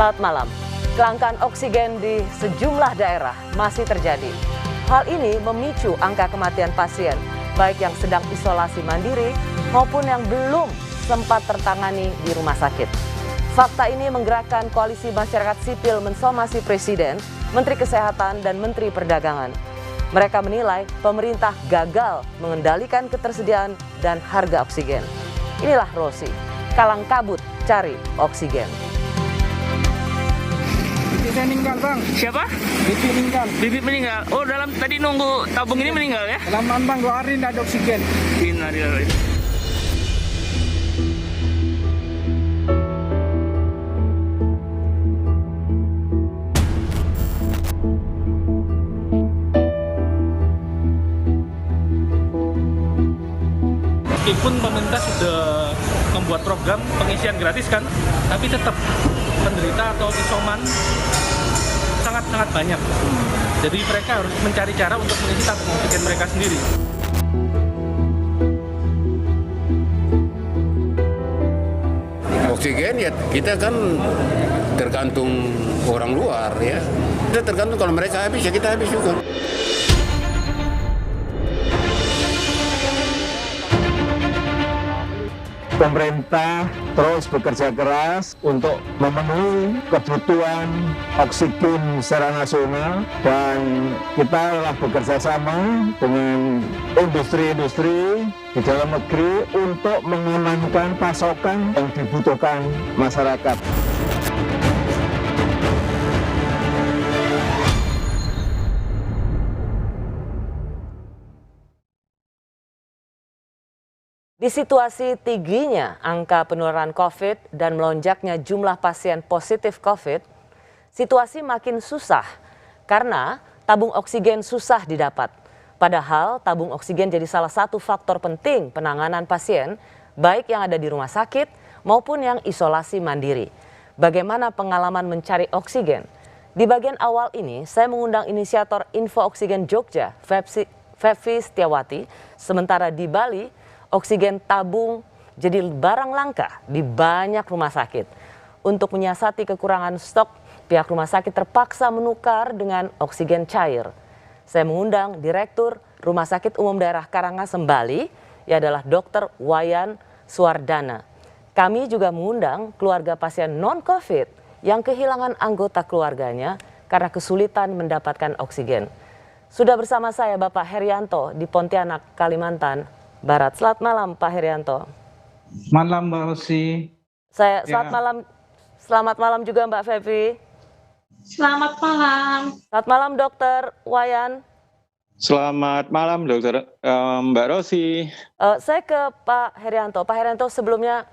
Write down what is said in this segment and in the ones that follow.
Selamat malam. Kelangkaan oksigen di sejumlah daerah masih terjadi. Hal ini memicu angka kematian pasien, baik yang sedang isolasi mandiri maupun yang belum sempat tertangani di rumah sakit. Fakta ini menggerakkan koalisi masyarakat sipil mensomasi Presiden, Menteri Kesehatan, dan Menteri Perdagangan. Mereka menilai pemerintah gagal mengendalikan ketersediaan dan harga oksigen. Inilah Rosi, kalang kabut cari oksigen. Bibi meninggal, Bang. Siapa? Bibi meninggal. Bibi meninggal. Oh, dalam tadi nunggu tabung ini meninggal ya? Lama, Bang, 2 hari tidak ada oksigen. Innalillahi. Meskipun pemerintah sudah membuat program pengisian gratis kan, tapi tetap penderita atau isoman sangat-sangat banyak. Jadi mereka harus mencari cara untuk mengisi tabung oksigen mereka sendiri. Oksigen ya kita kan tergantung orang luar ya. Kita tergantung kalau mereka habis ya kita habis juga. Pemerintah terus bekerja keras untuk memenuhi kebutuhan oksigen secara nasional dan kita telah bekerja sama dengan industri-industri di dalam negeri untuk mengamankan pasokan yang dibutuhkan masyarakat. Di situasi tingginya angka penularan COVID dan melonjaknya jumlah pasien positif COVID, situasi makin susah karena tabung oksigen susah didapat. Padahal tabung oksigen jadi salah satu faktor penting penanganan pasien, baik yang ada di rumah sakit maupun yang isolasi mandiri. Bagaimana pengalaman mencari oksigen? Di bagian awal ini, saya mengundang inisiator Info Oksigen Jogja, Fevi Setiawati, sementara di Bali, oksigen tabung jadi barang langka di banyak rumah sakit. Untuk menyiasati kekurangan stok, pihak rumah sakit terpaksa menukar dengan oksigen cair. Saya mengundang Direktur Rumah Sakit Umum Daerah Karangasem Bali, yang adalah Dr. Wayan Suwardana. Kami juga mengundang keluarga pasien non-COVID yang kehilangan anggota keluarganya karena kesulitan mendapatkan oksigen. Sudah bersama saya Bapak Herianto di Pontianak, Kalimantan Barat. Selamat malam Pak Herianto. Malam, Mbak Rosi. Selamat malam juga Mbak Fevi. Selamat malam. Selamat malam Dokter Wayan. Selamat malam Dokter Mbak Rosi. Saya ke Pak Herianto. Pak Herianto, sebelumnya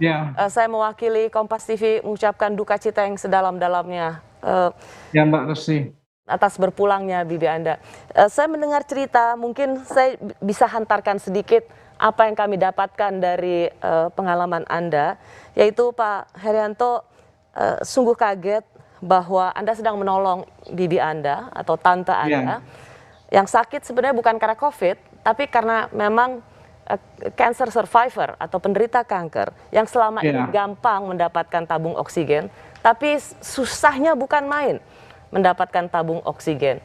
saya mewakili Kompas TV mengucapkan duka cita yang sedalam-dalamnya. Ya, Mbak Rosi. Atas berpulangnya bibi Anda. Saya mendengar cerita, mungkin saya bisa hantarkan sedikit apa yang kami dapatkan dari pengalaman Anda, yaitu Pak Herianto sungguh kaget bahwa Anda sedang menolong bibi Anda atau tante Anda yang sakit sebenarnya bukan karena COVID, tapi karena memang cancer survivor atau penderita kanker yang selama ini gampang mendapatkan tabung oksigen, tapi susahnya bukan main mendapatkan tabung oksigen.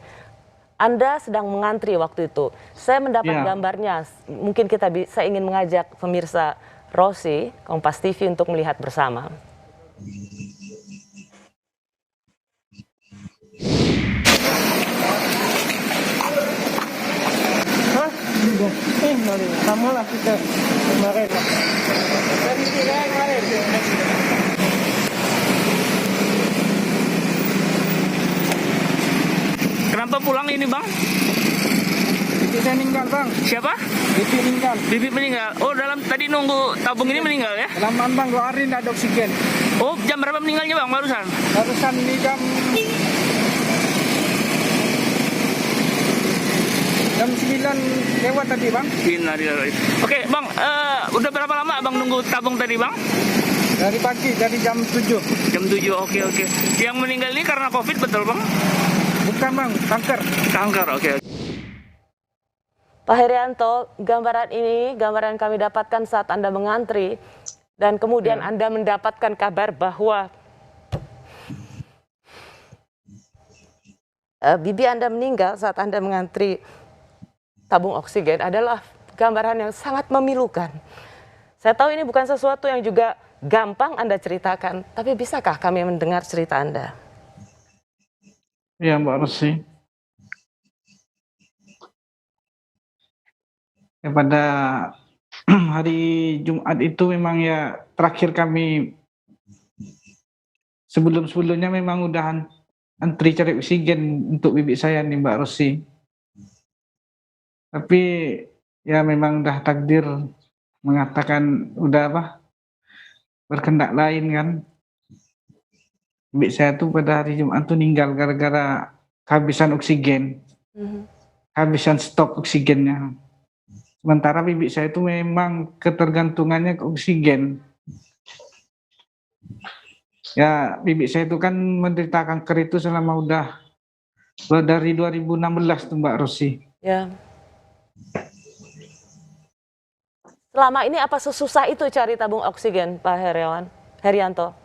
Anda sedang mengantri waktu itu. Saya mendapat gambarnya. Mungkin saya ingin mengajak pemirsa Rosi, Kompas TV untuk melihat bersama. Kamu lah kita kemarin. Kenapa pulang ini Bang? Bibi meninggal, Bang. Siapa? Bibi meninggal. Bibi meninggal. Oh, dalam tadi nunggu tabung ini meninggal ya? Lama, Bang, 2 hari tidak ada oksigen. Oh, jam berapa meninggalnya Bang barusan? Barusan ini jam 9 lewat tadi, Bang. Innalillahi. Oke Bang, udah berapa lama Bang nunggu tabung tadi Bang? Dari pagi, dari jam 7. Jam 7, oke. Yang meninggal ini karena COVID betul Bang? Bukan, Bang, kanker. Kanker, oke. Pak Herianto, gambaran kami dapatkan saat Anda mengantri dan kemudian Anda mendapatkan kabar bahwa bibi Anda meninggal saat Anda mengantri tabung oksigen adalah gambaran yang sangat memilukan. Saya tahu ini bukan sesuatu yang juga gampang Anda ceritakan, tapi bisakah kami mendengar cerita Anda? Ya Mbak Rosi. Ya, pada hari Jumat itu memang ya terakhir kami, sebelumnya memang udah antri cari oksigen untuk bibi saya nih Mbak Rosi. Tapi ya memang udah takdir mengatakan udah berkehendak lain kan. Bibi saya tuh pada hari Jumat tuh meninggal gara-gara kehabisan oksigen. Kehabisan stok oksigennya. Sementara bibi saya itu memang ketergantungannya ke oksigen. Ya, bibi saya itu kan menderita kanker itu selama udah dari 2016 tuh Mbak Rosi. Ya. Selama ini apa sesusah itu cari tabung oksigen, Pak Herianto?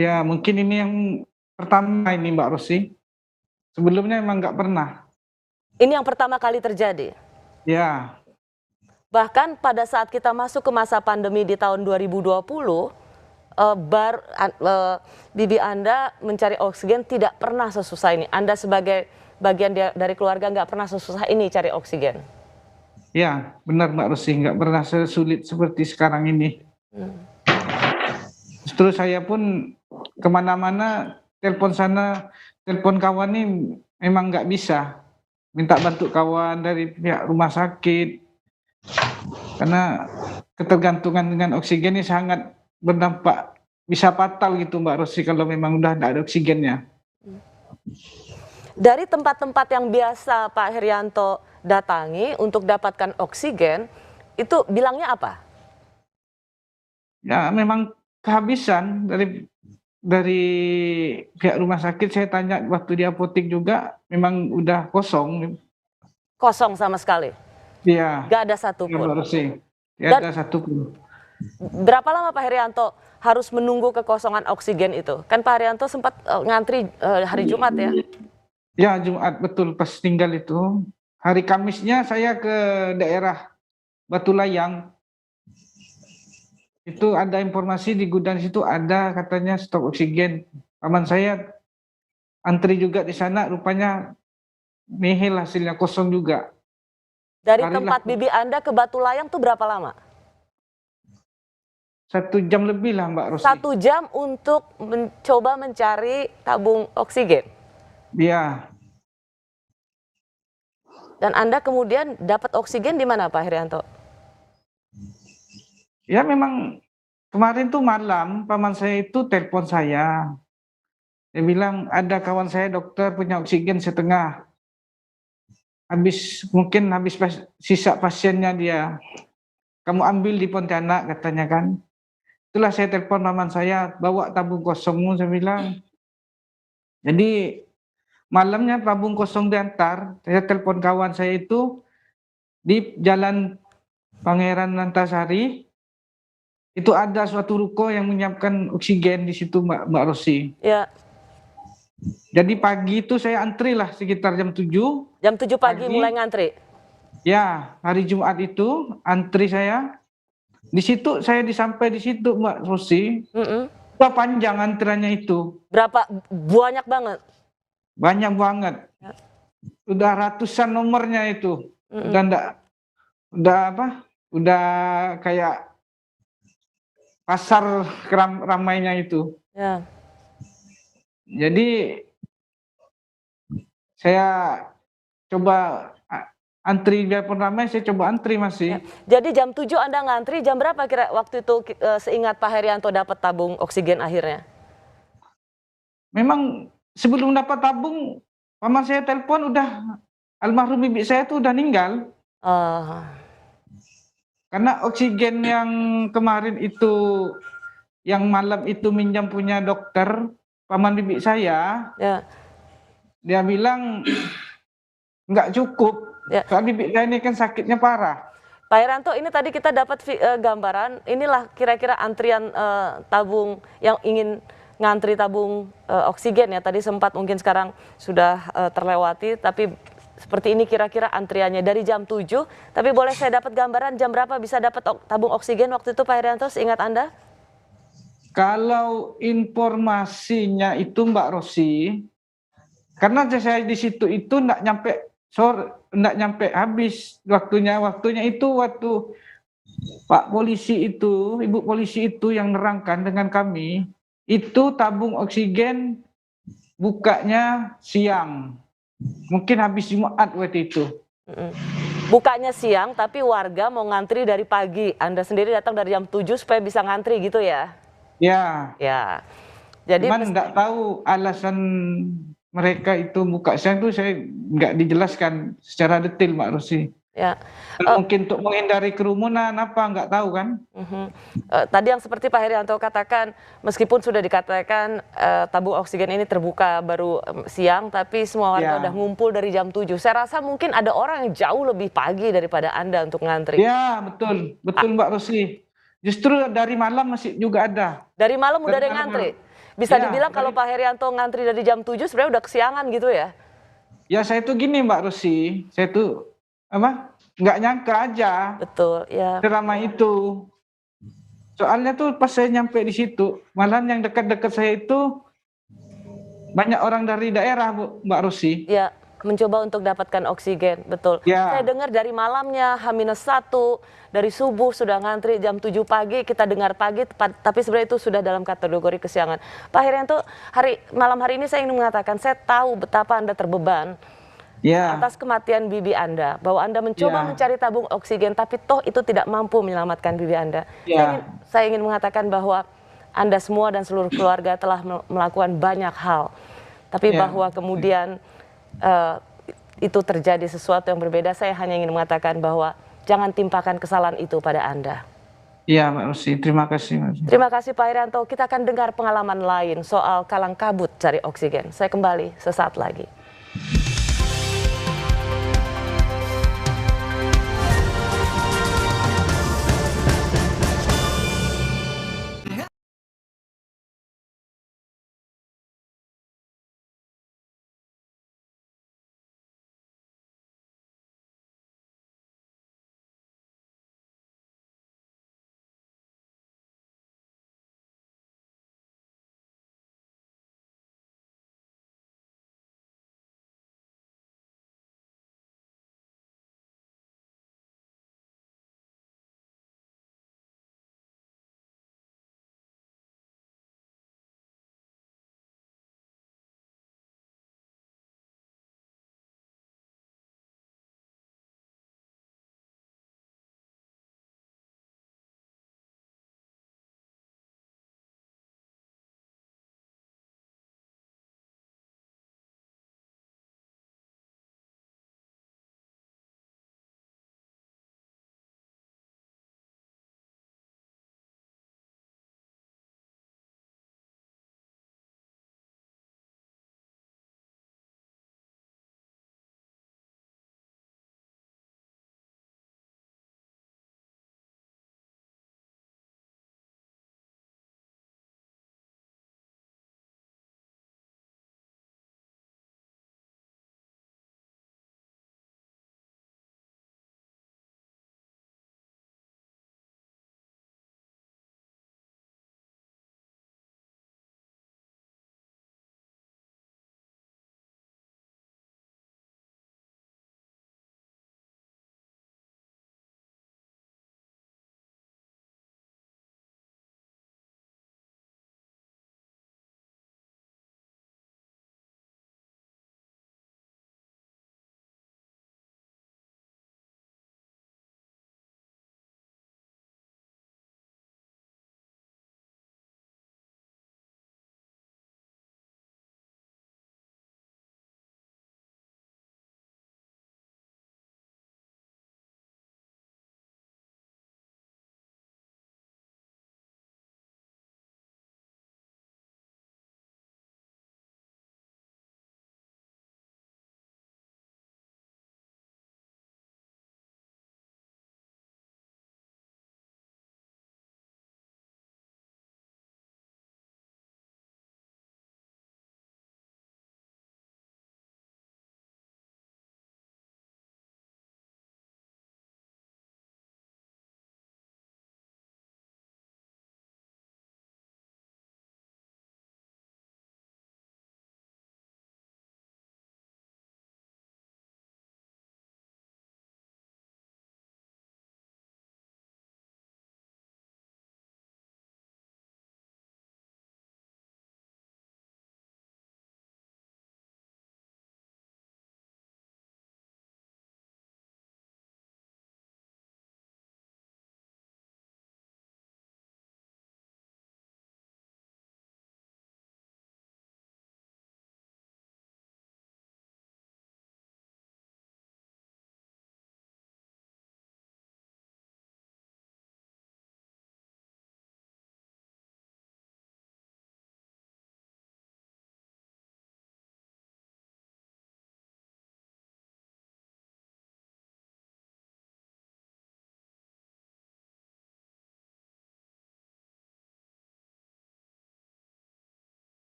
Ya, mungkin ini yang pertama ini Mbak Rosi. Sebelumnya emang nggak pernah. Ini yang pertama kali terjadi? Ya. Bahkan pada saat kita masuk ke masa pandemi di tahun 2020, bibi Anda mencari oksigen tidak pernah sesusah ini. Anda sebagai bagian dari keluarga nggak pernah sesusah ini cari oksigen. Ya, benar Mbak Rosi, nggak pernah sesulit seperti sekarang ini. Justru saya pun kemana-mana, telepon sana, telepon kawan ini memang nggak bisa. Minta bantu kawan dari pihak rumah sakit. Karena ketergantungan dengan oksigen ini sangat berdampak, bisa fatal gitu Mbak Rosi kalau memang udah tidak ada oksigennya. Dari tempat-tempat yang biasa Pak Herianto datangi untuk dapatkan oksigen, itu bilangnya apa? Ya memang kehabisan dari pihak rumah sakit. Saya tanya waktu di apotek juga memang udah kosong. Kosong sama sekali? Iya. Gak ada satupun? Ya, Mbak Rosi. Gak ada satupun. Berapa lama Pak Herianto harus menunggu kekosongan oksigen itu? Kan Pak Herianto sempat ngantri hari Jumat ya? Ya Jumat betul, pas tinggal itu. Hari Kamisnya saya ke daerah Batu Layang. Itu ada informasi di gudang situ ada katanya stok oksigen. Paman saya antri juga di sana, rupanya nihil hasilnya, kosong juga. Dari tempat bibi Anda ke Batu Layang tuh berapa lama? 1 jam lebih lah Mbak Rosi. 1 jam untuk mencoba mencari tabung oksigen? Iya. Dan Anda kemudian dapat oksigen di mana Pak Herianto? Ya memang kemarin tuh malam paman saya itu telepon saya. Dia bilang ada kawan saya dokter punya oksigen setengah. Mungkin habis sisa pasiennya dia. Kamu ambil di Pontianak katanya kan. Itulah saya telepon paman saya, bawa tabung kosongmu, saya bilang. Jadi malamnya tabung kosong diantar, saya telepon kawan saya itu di Jalan Pangeran Antasari. Itu ada suatu ruko yang menyiapkan oksigen di situ Mbak Rosi. Ya. Jadi pagi itu saya antri lah sekitar jam 7. Jam 7 pagi mulai ngantri? Ya, hari Jumat itu antri saya. Di situ saya sampai di situ Mbak Rosi. Udah panjang antriannya itu. Berapa? Banyak banget? Banyak banget. Ya. Udah ratusan nomornya itu. Udah kayak pasar ramainya itu. Ya. Jadi saya coba antri, biarpun ramai saya coba antri masih. Ya. Jadi jam 7 Anda ngantri, jam berapa kira waktu itu seingat Pak Herianto dapat tabung oksigen akhirnya? Memang sebelum dapat tabung, paman saya telepon udah almarhum bibi saya tuh udah meninggal. Karena oksigen yang kemarin itu, yang malam itu minjam punya dokter, paman bibi saya, ya. Dia bilang nggak cukup. Ya. Soalnya bibi saya ini kan sakitnya parah. Pak Herianto, ini tadi kita dapat gambaran, inilah kira-kira antrian tabung yang ingin ngantri tabung oksigen ya. Tadi sempat mungkin sekarang sudah terlewati, tapi seperti ini kira-kira antriannya dari jam 7. Tapi boleh saya dapat gambaran jam berapa bisa dapat tabung oksigen waktu itu Pak Herianto, seingat Anda? Kalau informasinya itu Mbak Rosi, karena saya di situ itu enggak nyampe sore, enggak nyampe habis waktunya itu waktu Pak polisi itu, Ibu polisi itu yang nerangkan dengan kami, itu tabung oksigen bukanya siang. Mungkin habis Jumat waktu itu. Bukanya siang, tapi warga mau ngantri dari pagi. Anda sendiri datang dari jam 7 supaya bisa ngantri gitu ya? Ya. Ya. Jadi cuman nggak tahu alasan mereka itu buka siang itu saya nggak dijelaskan secara detail Mbak Rosi. Ya. Mungkin untuk menghindari kerumunan apa nggak tahu kan? Tadi yang seperti Pak Herianto katakan, meskipun sudah dikatakan tabung oksigen ini terbuka baru siang, tapi semua warga udah ngumpul dari jam 7. Saya rasa mungkin ada orang yang jauh lebih pagi daripada Anda untuk ngantri. Ya betul Mbak Rosi. Justru dari malam masih juga ada. Dari malam udah ada yang ngantri. Bisa dibilang kalau Pak Herianto ngantri dari jam 7 sebenarnya udah kesiangan gitu ya? Ya saya tuh gini Mbak Rosi, saya tuh nggak nyangka aja. Betul ya. Seramai itu. Soalnya tuh pas saya nyampe di situ, malah yang dekat-dekat saya itu banyak orang dari daerah Mbak Rosi. Ya, mencoba untuk dapatkan oksigen, betul. Ya. Saya dengar dari malamnya H-1, dari subuh sudah ngantri jam 7 pagi, kita dengar pagi, tapi sebenarnya itu sudah dalam kategori kesiangan. Pak Herianto, malam hari ini saya ingin mengatakan, saya tahu betapa Anda terbeban atas kematian bibi Anda, bahwa Anda mencoba mencari tabung oksigen, tapi toh itu tidak mampu menyelamatkan bibi Anda. Saya ingin mengatakan bahwa Anda semua dan seluruh keluarga telah melakukan banyak hal, tapi bahwa kemudian itu terjadi sesuatu yang berbeda. Saya hanya ingin mengatakan bahwa jangan timpakan kesalahan itu pada Anda. Iya Mbak Rosi, terima kasih. Terima kasih Pak Herianto. Kita akan dengar pengalaman lain soal kalang kabut cari oksigen. Saya kembali sesaat lagi.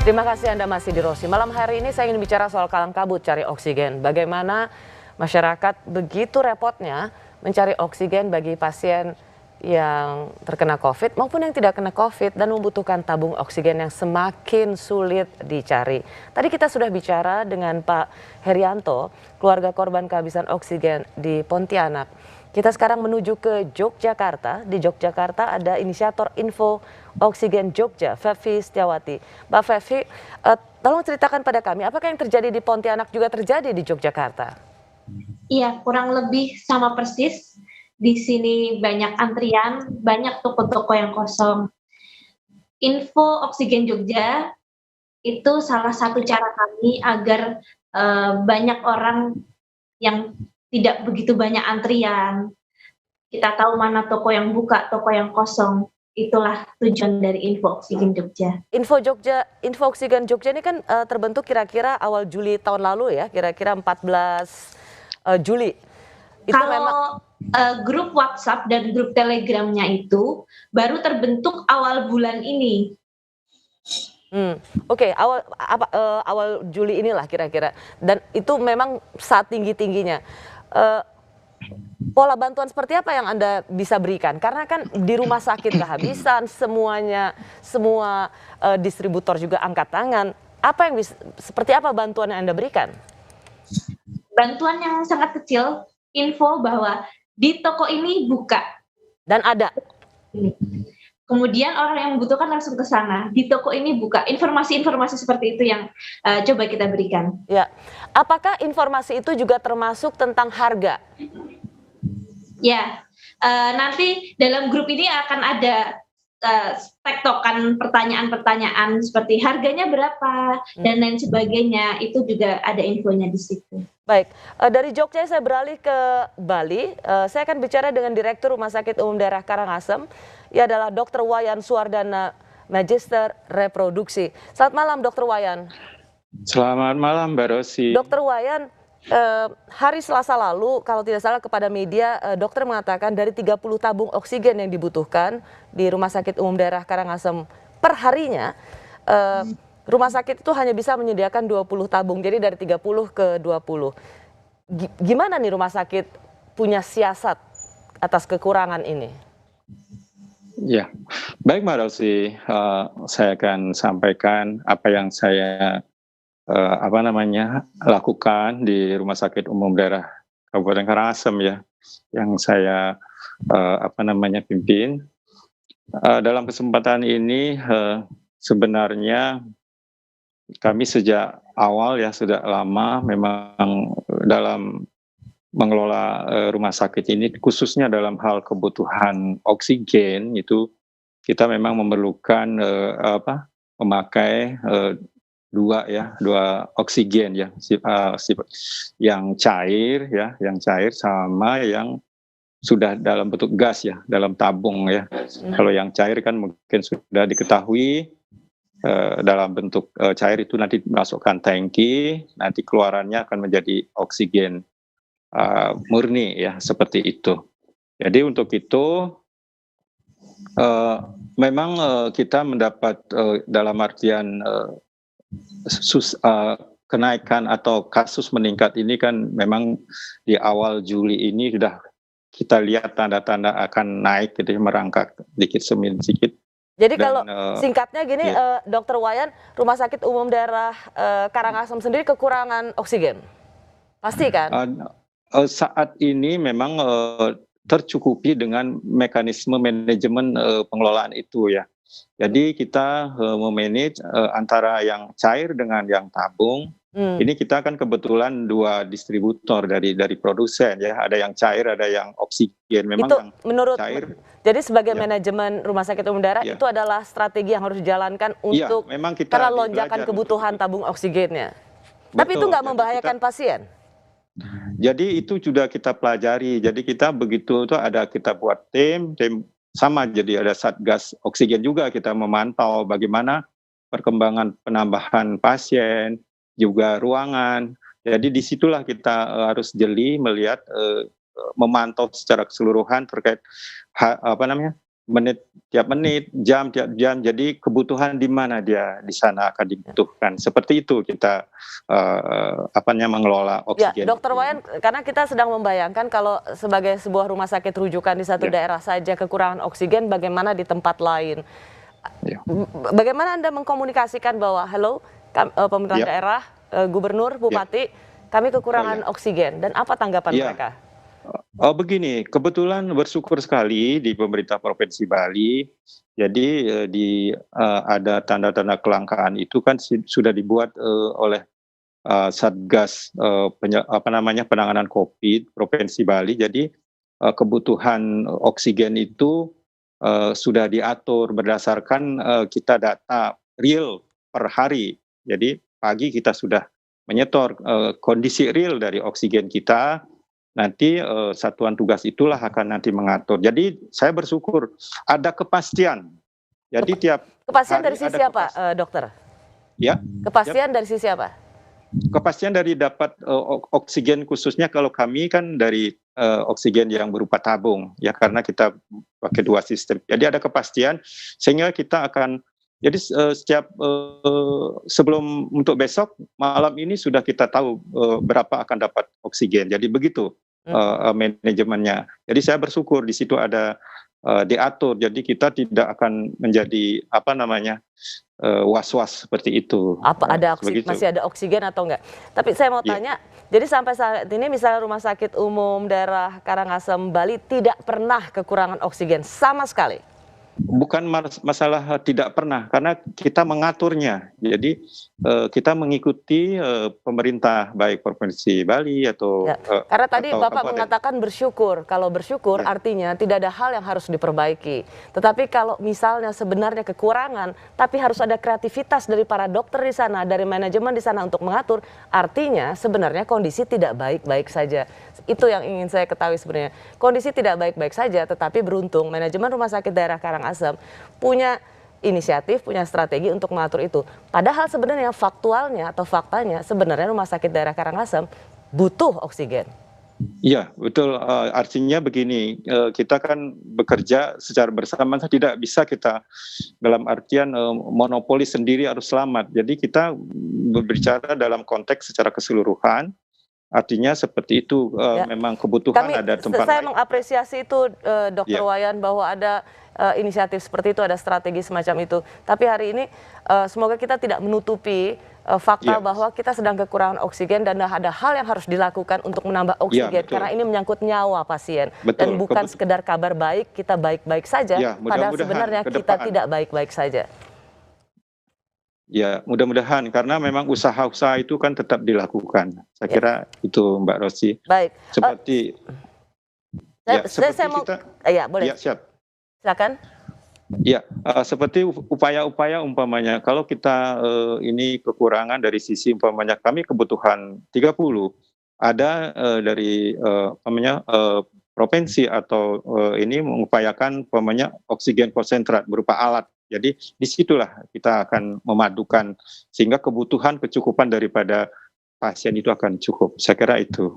Terima kasih Anda masih di Rosi. Malam hari ini saya ingin bicara soal kalang kabut cari oksigen. Bagaimana masyarakat begitu repotnya mencari oksigen bagi pasien yang terkena COVID maupun yang tidak kena COVID dan membutuhkan tabung oksigen yang semakin sulit dicari. Tadi kita sudah bicara dengan Pak Herianto, keluarga korban kehabisan oksigen di Pontianak. Kita sekarang menuju ke Yogyakarta. Di Yogyakarta ada inisiator Info Oksigen Jogja, Fevi Setiawati. Mbak Fevi, tolong ceritakan pada kami, apakah yang terjadi di Pontianak juga terjadi di Yogyakarta? Iya, kurang lebih sama persis. Di sini banyak antrian, banyak toko-toko yang kosong. Info Oksigen Jogja itu salah satu cara kami agar banyak orang yang tidak begitu banyak antrian. Kita tahu mana toko yang buka, toko yang kosong. Itulah tujuan dari Info Oksigen Jogja. Info Oksigen Jogja ini kan terbentuk kira-kira awal Juli tahun lalu ya, kira-kira 14 Juli. Itu Kalau memang grup WhatsApp dan grup Telegramnya itu baru terbentuk awal bulan ini. Oke, awal Juli inilah kira-kira. Dan itu memang saat tinggi-tingginya. Pola bantuan seperti apa yang Anda bisa berikan? Karena kan di rumah sakit kehabisan, semua distributor juga angkat tangan. Seperti apa bantuan yang Anda berikan? Bantuan yang sangat kecil, info bahwa di toko ini buka. Dan ada. Kemudian orang yang membutuhkan langsung ke sana. Di toko ini buka. Informasi-informasi seperti itu yang coba kita berikan. Ya, apakah informasi itu juga termasuk tentang harga? Ya, nanti dalam grup ini akan ada tektokan pertanyaan-pertanyaan seperti harganya berapa dan lain sebagainya. Itu juga ada infonya di situ. Baik, dari Jogja saya beralih ke Bali. Saya akan bicara dengan Direktur Rumah Sakit Umum Daerah Karangasem. Ia adalah Dr. Wayan Suwardana, Magister Reproduksi. Selamat malam Dr. Wayan. Selamat malam Mbak Rosi. Dr. Wayan, hari Selasa lalu kalau tidak salah kepada media, dokter mengatakan dari 30 tabung oksigen yang dibutuhkan di Rumah Sakit Umum Daerah Karangasem per harinya, rumah sakit itu hanya bisa menyediakan 20 tabung, jadi dari 30 ke 20. Gimana nih rumah sakit punya siasat atas kekurangan ini? Ya, baik Mbak Rosi, saya akan sampaikan apa yang saya lakukan di Rumah Sakit Umum Daerah Kabupaten Karangasem ya, yang saya pimpin. Dalam kesempatan ini sebenarnya kami sejak awal ya sudah lama memang dalam mengelola rumah sakit ini, khususnya dalam hal kebutuhan oksigen itu kita memang memerlukan memakai dua oksigen ya, yang cair sama yang sudah dalam bentuk gas ya, dalam tabung ya. Kalau yang cair kan mungkin sudah diketahui dalam bentuk cair itu nanti dimasukkan tangki, nanti keluarannya akan menjadi oksigen murni ya, seperti itu. Jadi untuk itu memang kita mendapat dalam artian kenaikan atau kasus meningkat ini kan memang di awal Juli ini sudah kita lihat tanda-tanda akan naik, jadi merangkak sedikit. Jadi kalau singkatnya gini, ya. Dr. Wayan, Rumah Sakit Umum Daerah Karangasem sendiri kekurangan oksigen, pasti kan? Saat ini memang tercukupi dengan mekanisme manajemen pengelolaan itu ya. Jadi kita memanage antara yang cair dengan yang tabung. Ini kita kan kebetulan dua distributor dari produsen ya. Ada yang cair, ada yang oksigen. Memang itu yang menurut cair. Jadi sebagai manajemen Rumah Sakit Umum Daerah itu adalah strategi yang harus dijalankan untuk karena lonjakan kebutuhan tabung oksigennya. Betul, tapi itu nggak membahayakan pasien. Jadi itu sudah kita pelajari. Jadi kita begitu itu kita buat tim sama, jadi ada satgas oksigen juga, kita memantau bagaimana perkembangan penambahan pasien, juga ruangan. Jadi disitulah kita harus jeli melihat, memantau secara keseluruhan terkait tiap menit, jam tiap jam. Jadi kebutuhan di mana dia di sana akan dibutuhkan. Seperti itu kita mengelola Ya, oksigen. Dokter Wayan, karena kita sedang membayangkan kalau sebagai sebuah rumah sakit rujukan di satu daerah saja kekurangan oksigen, bagaimana di tempat lain? Ya. Bagaimana Anda mengkomunikasikan bahwa, halo, pemerintahan daerah, gubernur, bupati, kami kekurangan oksigen, dan apa tanggapan mereka? Oh begini, kebetulan bersyukur sekali di pemerintah Provinsi Bali. Jadi ada tanda-tanda kelangkaan itu kan sudah dibuat oleh Satgas penanganan COVID Provinsi Bali. Jadi kebutuhan oksigen itu sudah diatur berdasarkan kita data real per hari. Jadi pagi kita sudah menyetor kondisi real dari oksigen kita. Nanti satuan tugas itulah akan nanti mengatur. Jadi saya bersyukur ada kepastian. Jadi kepastian dari sisi apa, dokter? Ya. Kepastian dari sisi apa? Kepastian dari dapat oksigen, khususnya kalau kami kan dari oksigen yang berupa tabung, ya, karena kita pakai 2 sistem. Jadi ada kepastian sehingga kita akan, jadi setiap sebelum untuk besok malam ini sudah kita tahu berapa akan dapat oksigen. Jadi begitu manajemennya. Jadi saya bersyukur di situ ada diatur. Jadi kita tidak akan menjadi was-was seperti itu. Masih ada oksigen atau enggak? Tapi saya mau tanya, jadi sampai saat ini misalnya Rumah Sakit Umum Daerah Karangasem Bali tidak pernah kekurangan oksigen sama sekali? Bukan masalah tidak pernah, karena kita mengaturnya. Jadi kita mengikuti pemerintah baik Provinsi Bali atau karena tadi Bapak kabupaten. mengatakan bersyukur. Kalau bersyukur artinya tidak ada hal yang harus diperbaiki. Tetapi kalau misalnya sebenarnya kekurangan, tapi harus ada kreativitas dari para dokter di sana, dari manajemen di sana untuk mengatur, artinya sebenarnya kondisi tidak baik-baik saja. Itu yang ingin saya ketahui sebenarnya. Kondisi tidak baik-baik saja, tetapi beruntung manajemen Rumah Sakit Daerah Karangasem punya inisiatif, punya strategi untuk mengatur itu. Padahal sebenarnya faktualnya atau faktanya sebenarnya Rumah Sakit Daerah Karangasem butuh oksigen. Iya, betul. Artinya begini, kita kan bekerja secara bersama, tidak bisa kita dalam artian monopoli sendiri harus selamat. Jadi kita berbicara dalam konteks secara keseluruhan. Artinya seperti itu, memang kebutuhan ada tempat saya lain. mengapresiasi itu, Dr. Wayan, bahwa ada inisiatif seperti itu, ada strategi semacam itu. Tapi hari ini semoga kita tidak menutupi fakta bahwa kita sedang kekurangan oksigen dan ada hal yang harus dilakukan untuk menambah oksigen, karena ini menyangkut nyawa pasien. Dan bukan sekedar kabar baik, kita baik-baik saja, padahal sebenarnya kita tidak baik-baik saja. Ya, mudah-mudahan, karena memang usaha-usaha itu kan tetap dilakukan. Saya kira itu Mbak Rosi. Baik. Seperti saya mau, boleh. Ya, siap. Silakan. Ya, seperti upaya-upaya umpamanya, kalau kita ini kekurangan dari sisi umpamanya kami kebutuhan 30, ada dari provinsi atau ini mengupayakan umpamanya oksigen konsentrat berupa alat. Jadi disitulah kita akan memadukan sehingga kebutuhan kecukupan daripada pasien itu akan cukup. Saya kira itu.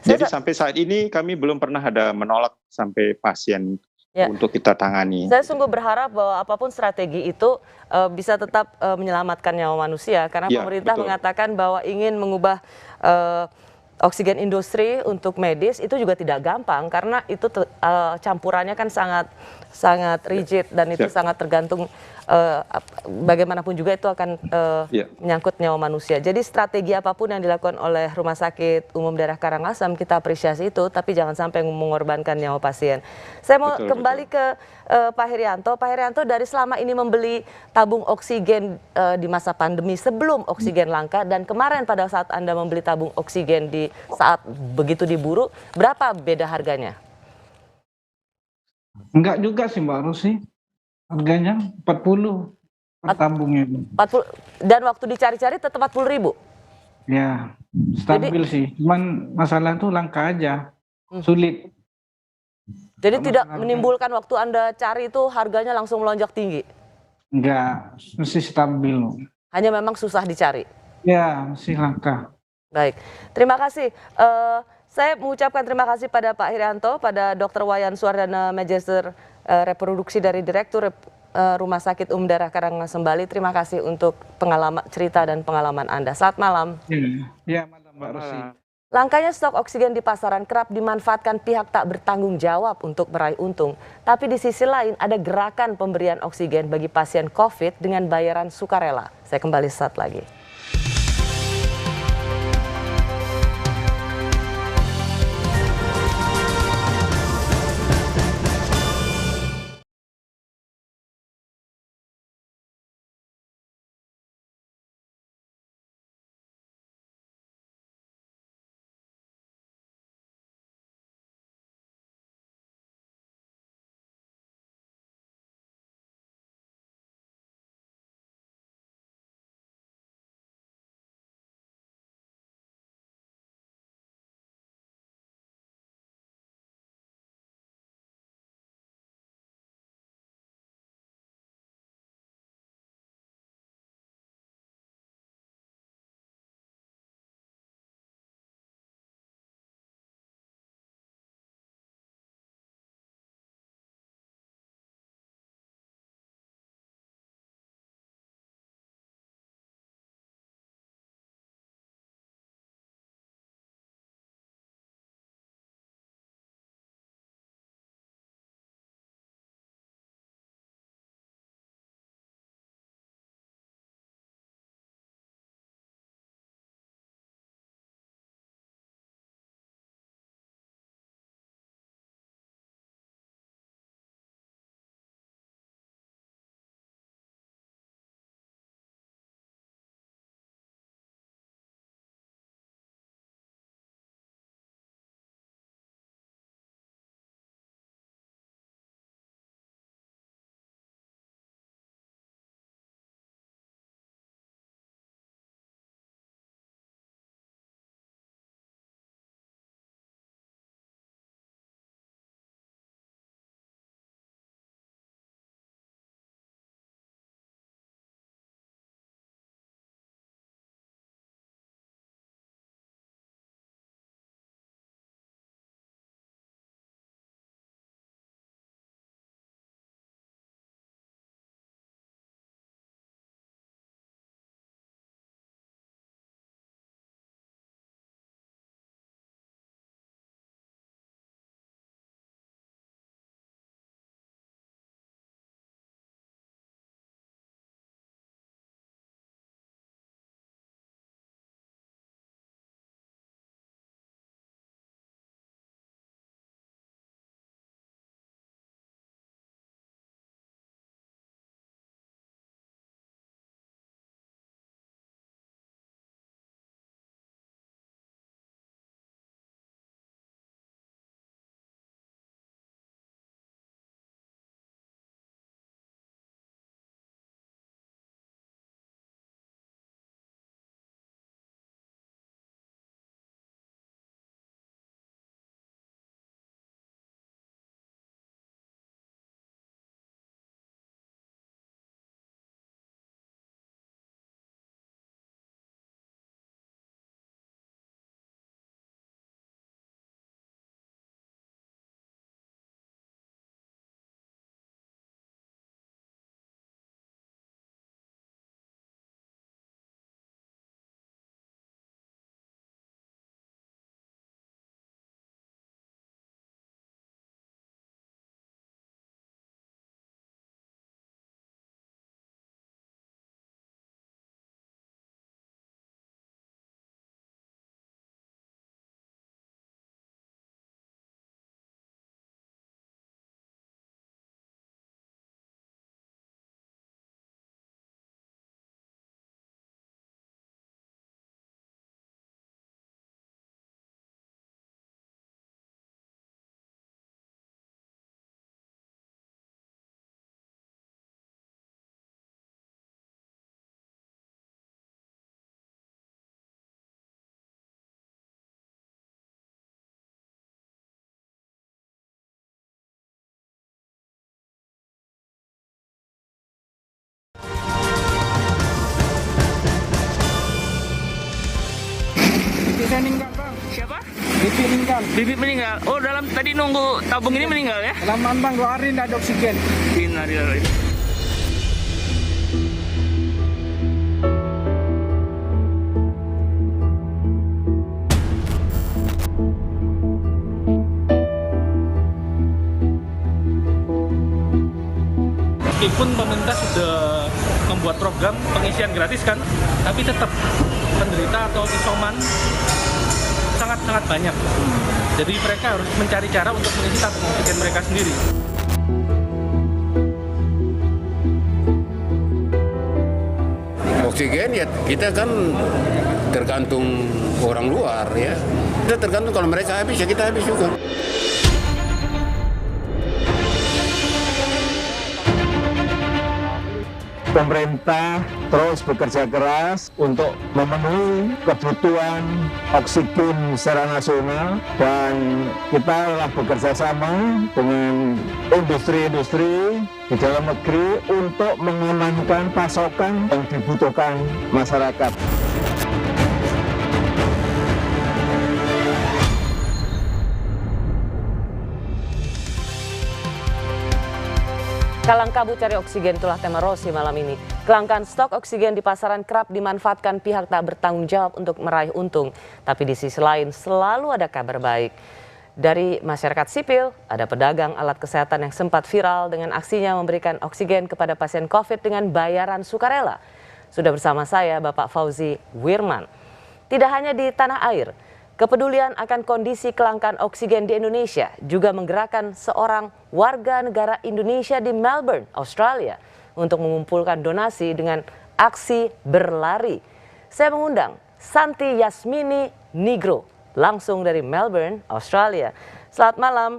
Jadi sampai saat ini kami belum pernah ada menolak sampai pasien untuk kita tangani. Saya sungguh berharap bahwa apapun strategi itu bisa tetap menyelamatkan nyawa manusia, karena pemerintah mengatakan bahwa ingin mengubah oksigen industri untuk medis itu juga tidak gampang, karena itu campurannya kan sangat rigid dan itu sangat tergantung bagaimanapun juga itu akan menyangkut nyawa manusia. Jadi strategi apapun yang dilakukan oleh Rumah Sakit Umum Daerah Karangasem kita apresiasi itu, tapi jangan sampai mengorbankan nyawa pasien. Saya mau kembali ke Pak Herianto. Pak Herianto, dari selama ini membeli tabung oksigen di masa pandemi sebelum oksigen langka dan kemarin pada saat Anda membeli tabung oksigen di saat begitu diburu, berapa beda harganya? Enggak juga sih Mbak Rosi. Harganya 40 per tabungnya. 40, dan waktu dicari-cari tetap 40.000? Ya, stabil sih. Cuman masalah itu langka aja. Sulit. Jadi tidak menimbulkan waktu Anda cari itu harganya langsung melonjak tinggi? Enggak, mesti stabil. Hanya memang susah dicari? Ya, masih langka. Baik, terima kasih. Saya mengucapkan terima kasih pada Pak Herianto, pada Dr. Wayan Suardana Magister reproduksi dari Direktur Rumah Sakit Umum Daerah Karangasembali. Terima kasih untuk cerita dan pengalaman Anda. Selamat malam. Ya, malam Mbak Rosi. Langkanya stok oksigen di pasaran kerap dimanfaatkan pihak tak bertanggung jawab untuk meraih untung. Tapi di sisi lain ada gerakan pemberian oksigen bagi pasien COVID dengan bayaran sukarela. Saya kembali saat lagi. Siapa? Bibi meninggal. Bibi meninggal. Oh, dalam tadi nunggu tabung ini meninggal ya? Kelamaan bang, 2 hari tidak ada oksigen. Innalillahi. Meskipun pemerintah sudah membuat program pengisian gratis kan, tapi tetap penderita atau isoman sangat-sangat banyak. Jadi mereka harus mencari cara untuk mengisi tabung oksigen mereka sendiri. Oksigen ya kita kan tergantung orang luar ya. Kita tergantung kalau mereka habis ya kita habis juga. Pemerintah terus bekerja keras untuk memenuhi kebutuhan oksigen secara nasional dan kita telah bekerja sama dengan industri-industri di dalam negeri untuk mengamankan pasokan yang dibutuhkan masyarakat. Kalang kabut cari oksigen itulah tema Rosi malam ini. Kelangkaan stok oksigen di pasaran kerap dimanfaatkan pihak tak bertanggung jawab untuk meraih untung. Tapi di sisi lain selalu ada kabar baik. Dari masyarakat sipil, ada pedagang alat kesehatan yang sempat viral dengan aksinya memberikan oksigen kepada pasien COVID dengan bayaran sukarela. Sudah bersama saya Bapak Fauzi Wirman. Tidak hanya di tanah air, kepedulian akan kondisi kelangkaan oksigen di Indonesia juga menggerakkan seorang warga negara Indonesia di Melbourne, Australia untuk mengumpulkan donasi dengan aksi berlari. Saya mengundang Santi Yasmini Nigro langsung dari Melbourne, Australia. Selamat malam,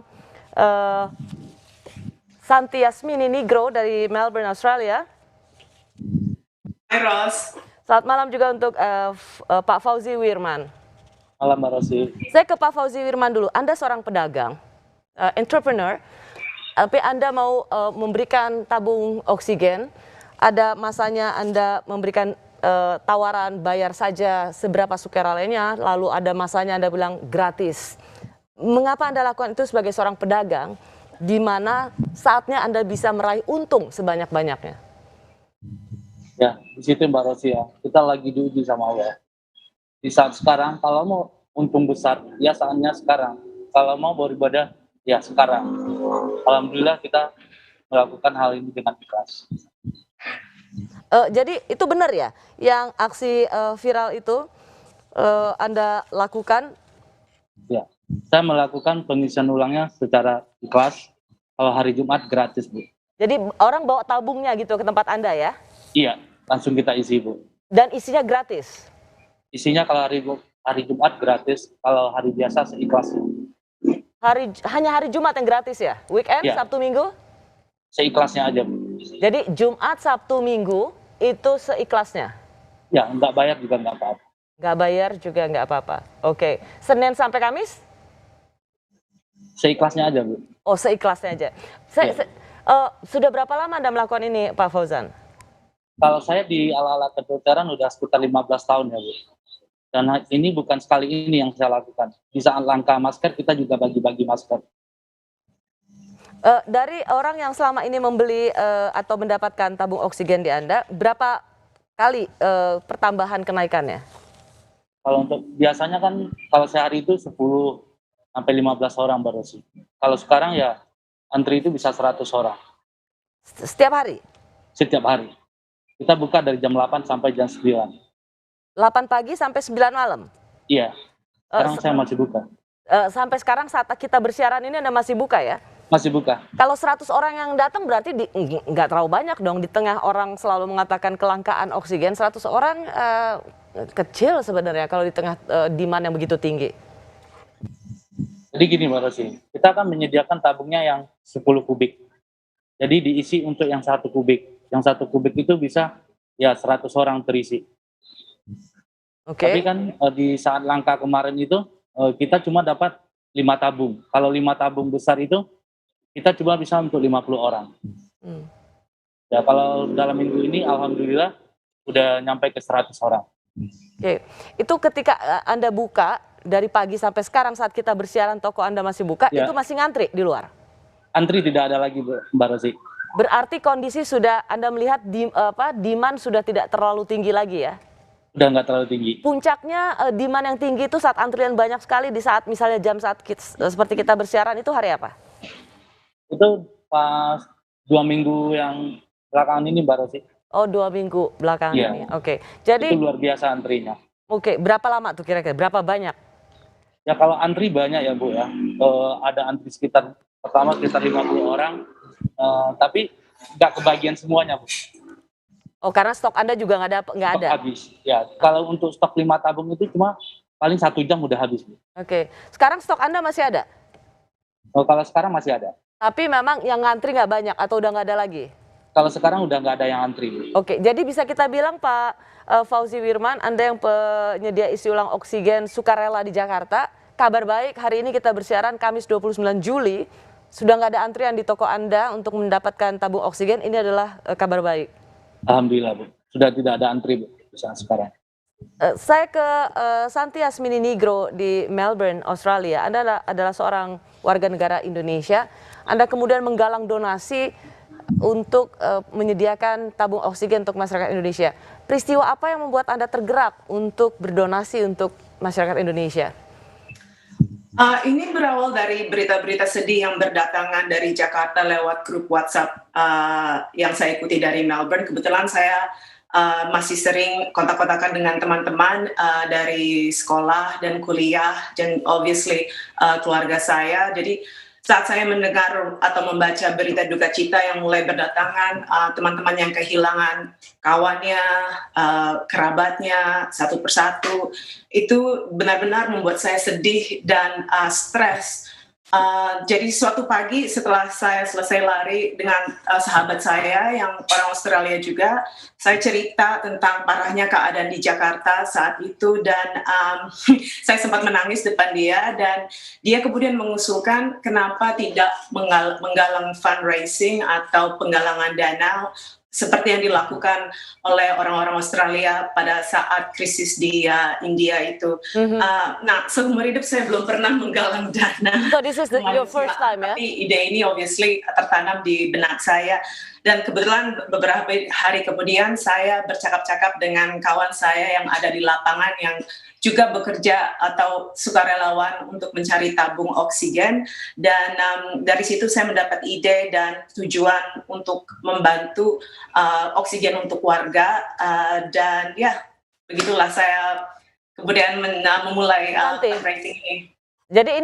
Santi Yasmini Nigro dari Melbourne, Australia. Hai Ros. Selamat malam juga untuk Pak Fauzi Wirman. Malam Mbak Rosi. Saya ke Pak Fauzi Wirman dulu. Anda seorang pedagang, entrepreneur, tapi Anda mau memberikan tabung oksigen. Ada masanya Anda memberikan tawaran bayar saja seberapa sukarelanya, lalu ada masanya Anda bilang gratis. Mengapa Anda lakukan itu sebagai seorang pedagang, di mana saatnya Anda bisa meraih untung sebanyak-banyaknya? Ya, di situ Mbak Rosi ya. Kita lagi diuji sama Allah. Di saat sekarang, kalau mau untung besar, ya saatnya sekarang. Kalau mau beribadah, ya sekarang. Alhamdulillah kita melakukan hal ini dengan ikhlas. Jadi itu benar ya, yang aksi viral itu Anda lakukan? Ya, saya melakukan pengisian ulangnya secara ikhlas. Kalau hari Jumat gratis, Bu. Jadi orang bawa tabungnya gitu ke tempat Anda ya? Iya, langsung kita isi, Bu. Dan isinya gratis? Isinya kalau hari Jumat gratis, kalau hari biasa seikhlasnya. Hanya hari Jumat yang gratis ya? Weekend, Ya. Sabtu, Minggu? Seikhlasnya aja, Bu. Jadi Jumat, Sabtu, Minggu itu seikhlasnya? Ya, nggak bayar juga nggak apa-apa. Nggak bayar juga nggak apa-apa. Oke, Senin sampai Kamis? Seikhlasnya aja, Bu. Oh, seikhlasnya aja. Sudah berapa lama Anda melakukan ini, Pak Fauzan? Kalau saya di ala-ala kedokteran udah sekitar 15 tahun ya, Bu. Dan ini bukan sekali ini yang saya lakukan. Di saat langka masker, kita juga bagi-bagi masker. Dari orang yang selama ini membeli atau mendapatkan tabung oksigen di Anda, berapa kali pertambahan kenaikannya? Kalau untuk biasanya kan, kalau sehari itu 10 sampai 15 orang baru sih. Kalau sekarang ya antri itu bisa 100 orang. Setiap hari? Setiap hari. Kita buka dari jam 8 sampai jam 9. 8 pagi sampai 9 malam? Iya. Sekarang saya masih buka. Sampai sekarang saat kita bersiaran ini Anda masih buka ya? Masih buka. Kalau 100 orang yang datang berarti nggak terlalu banyak dong, di tengah orang selalu mengatakan kelangkaan oksigen. 100 orang kecil sebenarnya kalau di tengah demand yang begitu tinggi. Jadi gini Mbak Rosi, kita akan menyediakan tabungnya yang 10 kubik. Jadi diisi untuk yang 1 kubik. Yang 1 kubik itu bisa ya 100 orang terisi. Oke. Tapi kan di saat langka kemarin itu kita cuma dapat 5 tabung. Kalau 5 tabung besar itu kita cuma bisa untuk 50 orang. Ya kalau dalam minggu ini alhamdulillah udah nyampe ke 100 orang. Oke. Itu ketika Anda buka dari pagi sampai sekarang saat kita bersiaran toko Anda masih buka, Ya. itu masih ngantri di luar? Antri tidak ada lagi, Mbak Rosi. Berarti kondisi sudah Anda melihat demand sudah tidak terlalu tinggi lagi ya? Udah nggak terlalu tinggi. Puncaknya demand yang tinggi itu saat antrian banyak sekali di saat misalnya jam saat seperti kita bersiaran itu hari apa? Itu pas 2 minggu yang belakangan ini, Mbak Rosi. Oh, 2 minggu belakangan Iya. ini. Oke. Jadi Itu luar biasa antrinya. oke, berapa lama tuh kira-kira? Berapa banyak? Ya kalau antri banyak ya Bu ya. Ada antri pertama sekitar 50 orang, tapi nggak kebagian semuanya Bu. Oh, karena stok Anda juga nggak Stok ada. habis. Ya kalau untuk stok 5 tabung itu cuma paling 1 jam udah habis Bu. Oke. Sekarang stok Anda masih ada? Kalau sekarang masih ada. Tapi memang yang ngantri nggak banyak atau udah nggak ada lagi? Kalau sekarang udah nggak ada yang antri Bu. Oke, jadi bisa kita bilang Pak Fauzi Wirman, Anda yang penyedia isi ulang oksigen sukarela di Jakarta, kabar baik hari ini kita bersiaran Kamis 29 Juli, sudah nggak ada antrian di toko Anda untuk mendapatkan tabung oksigen, ini adalah kabar baik. Alhamdulillah Bu, sudah tidak ada antri Bu saat sekarang. Saya ke Santi Yasmini Nigro di Melbourne, Australia. Anda adalah seorang warga negara Indonesia. Anda kemudian menggalang donasi untuk menyediakan tabung oksigen untuk masyarakat Indonesia. Peristiwa apa yang membuat Anda tergerak untuk berdonasi untuk masyarakat Indonesia? Ini berawal dari berita-berita sedih yang berdatangan dari Jakarta lewat grup WhatsApp yang saya ikuti dari Melbourne. Kebetulan saya masih sering kontak-kontakan dengan teman-teman dari sekolah dan kuliah, dan obviously keluarga saya. Jadi saat saya mendengar atau membaca berita duka cita yang mulai berdatangan, teman-teman yang kehilangan kawannya, kerabatnya satu persatu, itu benar-benar membuat saya sedih dan stres. Jadi suatu pagi setelah saya selesai lari dengan sahabat saya yang orang Australia juga, saya cerita tentang parahnya keadaan di Jakarta saat itu, dan saya sempat menangis depan dia, dan dia kemudian mengusulkan kenapa tidak menggalang fundraising atau penggalangan dana seperti yang dilakukan oleh orang-orang Australia pada saat krisis di India itu. Nah, seumur hidup saya belum pernah menggalang dana. So this is your first time ya? Tapi ide ini obviously tertanam di benak saya. Dan kebetulan beberapa hari kemudian saya bercakap-cakap dengan kawan saya yang ada di lapangan yang juga bekerja atau sukarelawan untuk mencari tabung oksigen, dan dari situ saya mendapat ide dan tujuan untuk membantu oksigen untuk warga, dan ya begitulah saya kemudian memulai fundraising ini. Jadi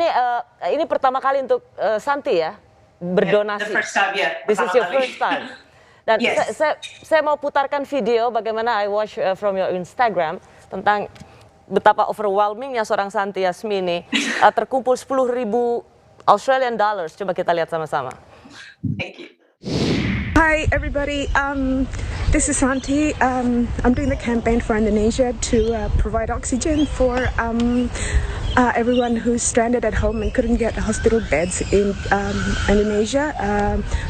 ini pertama kali untuk Santi ya berdonasi. The first time, yeah. This is your first time. Dan Yes. saya mau putarkan video bagaimana I watch from your Instagram tentang betapa overwhelmingnya seorang Santi Yasmini. Terkumpul 10.000 Australian dollars. Coba kita lihat sama-sama. Thank you. Hi everybody, this is Santi. I'm doing the campaign for Indonesia to provide oxygen for everyone who's stranded at home and couldn't get hospital beds in Indonesia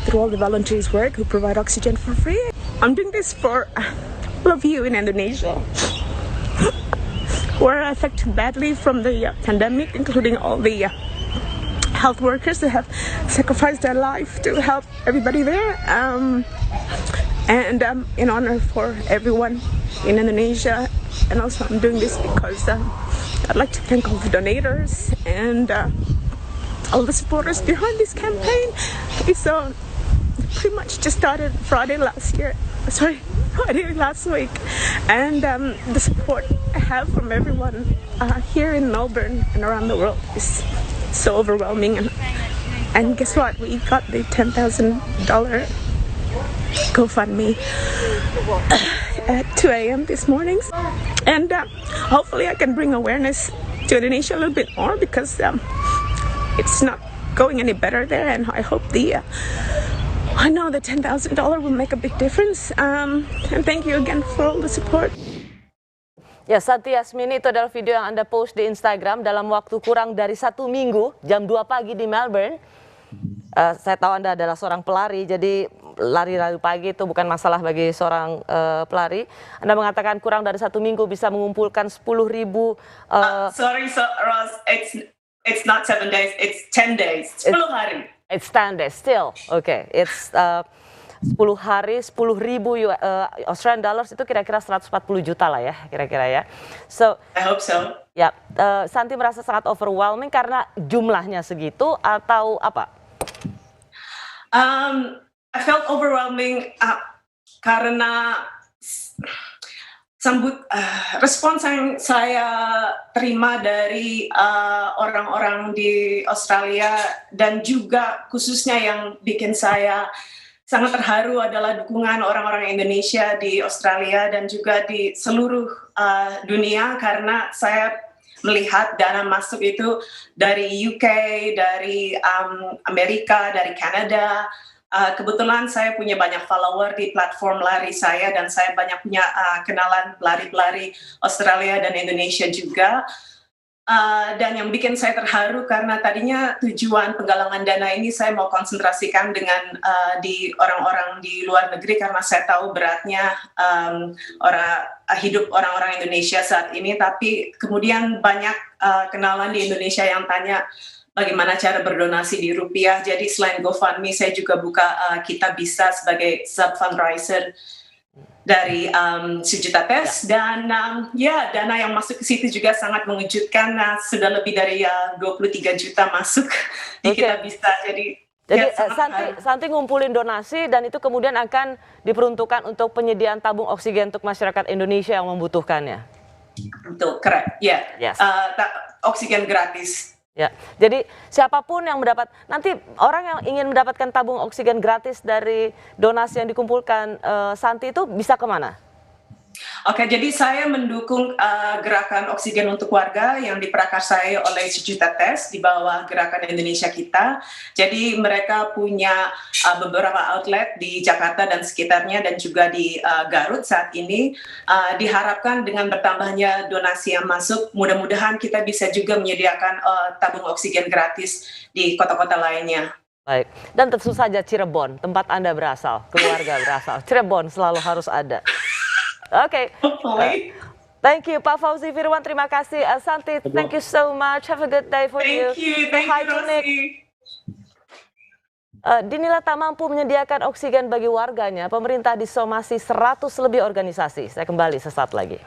through all the volunteers work who provide oxygen for free. I'm doing this for all of you in Indonesia who are affected badly from the pandemic, including all the health workers that have sacrificed their life to help everybody there, and in honor for everyone in Indonesia. And also I'm doing this because I'd like to thank all the donators and all the supporters behind this campaign. It's pretty much just started Friday last week, and the support I have from everyone here in Melbourne and around the world is so overwhelming, and guess what? We got the $10,000 GoFundMe at 2 a.m. this morning, and hopefully I can bring awareness to Indonesia a little bit more, because it's not going any better there, and I hope I know the $10,000 will make a big difference, and thank you again for all the support. Ya, Santi Yasmini itu adalah video yang Anda post di Instagram dalam waktu kurang dari 1 minggu, jam 2 pagi di Melbourne. Saya tahu Anda adalah seorang pelari, jadi lari-lari pagi itu bukan masalah bagi seorang pelari. Anda mengatakan kurang dari 1 minggu bisa mengumpulkan 10.000. Sorry, Ross, it's not 7 days, it's 10 days, 10 hari. It's 10 days still, okay. It's 10 hari, 10.000 Australian dollars itu kira-kira 140 juta lah ya, kira-kira ya. So, I hope so. Ya, Santi merasa sangat overwhelming karena jumlahnya segitu atau apa? I felt overwhelming karena respons yang saya terima dari orang-orang di Australia dan juga khususnya yang bikin saya sangat terharu adalah dukungan orang-orang Indonesia di Australia dan juga di seluruh dunia, karena saya melihat dana masuk itu dari UK, dari Amerika, dari Kanada. Kebetulan saya punya banyak follower di platform lari saya dan saya banyak punya kenalan pelari-pelari Australia dan Indonesia juga. Dan yang bikin saya terharu karena tadinya tujuan penggalangan dana ini saya mau konsentrasikan dengan di orang-orang di luar negeri karena saya tahu beratnya hidup orang-orang Indonesia saat ini, tapi kemudian banyak kenalan di Indonesia yang tanya bagaimana cara berdonasi di rupiah. Jadi selain GoFundMe saya juga buka Kita Bisa sebagai sub fundraiser dari Sujuta Tes, dan dana yang masuk ke situ juga sangat mengejutkan. Sudah lebih dari 23 juta masuk di Kita Bisa. Jadi Santi ngumpulin donasi dan itu kemudian akan diperuntukkan untuk penyediaan tabung oksigen untuk masyarakat Indonesia yang membutuhkannya. Betul, keren. Ya, Yes. Oksigen gratis. Ya, jadi siapapun yang nanti orang yang ingin mendapatkan tabung oksigen gratis dari donasi yang dikumpulkan Santi itu bisa kemana? Oke, jadi saya mendukung gerakan oksigen untuk warga yang diprakarsai oleh Sujuta Tes di bawah gerakan Indonesia Kita. Jadi mereka punya beberapa outlet di Jakarta dan sekitarnya dan juga di Garut saat ini. Diharapkan dengan bertambahnya donasi yang masuk, mudah-mudahan kita bisa juga menyediakan tabung oksigen gratis di kota-kota lainnya. Baik, dan tentu saja Cirebon, tempat Anda berasal, keluarga berasal. Cirebon selalu harus ada. Oke, thank you Pak Fauzi Firwan, terima kasih. Santi, thank you so much. Have a good day for you. Thank you, Rosie. Dinilai tak mampu menyediakan oksigen bagi warganya, pemerintah disomasi 100 lebih organisasi. Saya kembali sesaat lagi.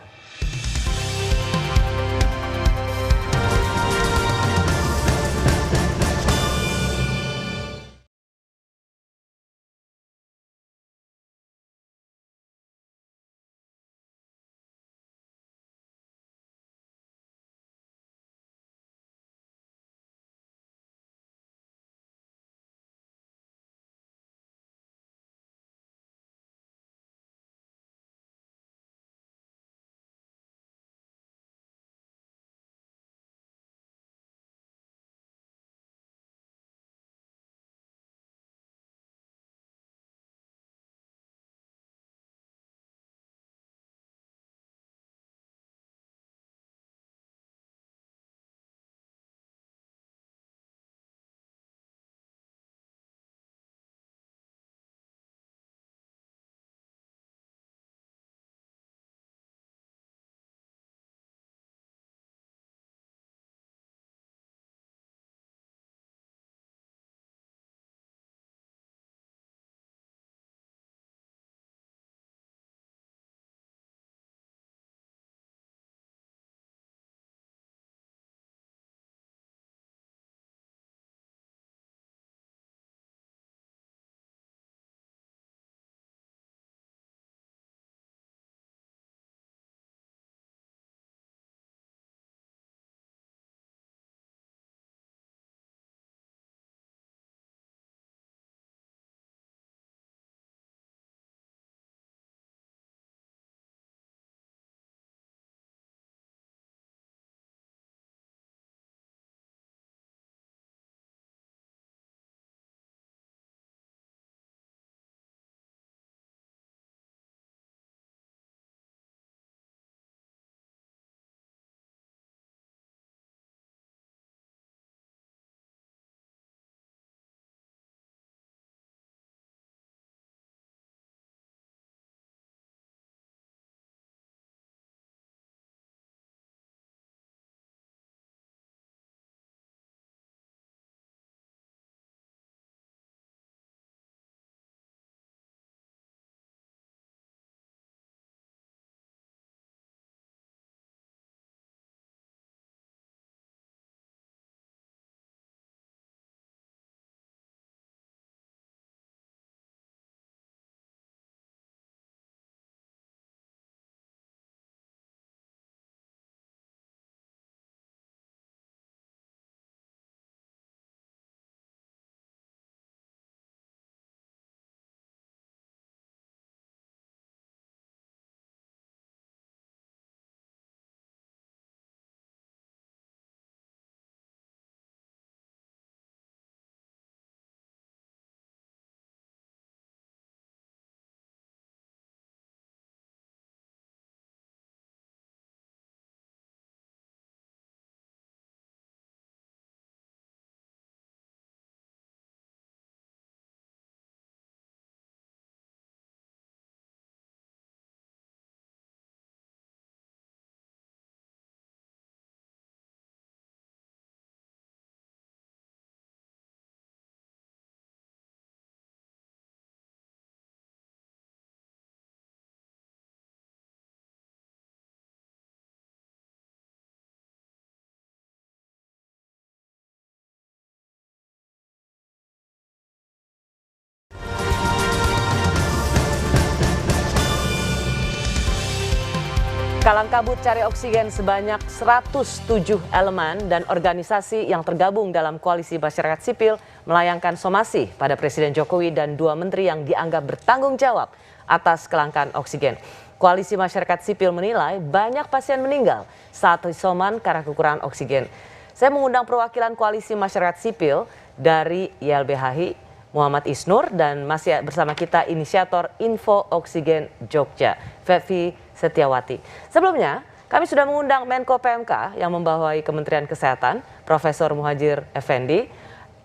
Kalang kabut cari oksigen sebanyak 107 elemen dan organisasi yang tergabung dalam koalisi masyarakat sipil melayangkan somasi pada Presiden Jokowi dan 2 menteri yang dianggap bertanggung jawab atas kelangkaan oksigen. Koalisi masyarakat sipil menilai banyak pasien meninggal saat isoman karena kekurangan oksigen. Saya mengundang perwakilan koalisi masyarakat sipil dari YLBHI, Muhammad Isnur, dan masih bersama kita inisiator Info Oksigen Jogja, Fevi Setiawati. Sebelumnya, kami sudah mengundang Menko PMK yang membawahi Kementerian Kesehatan, Profesor Muhadjir Effendi.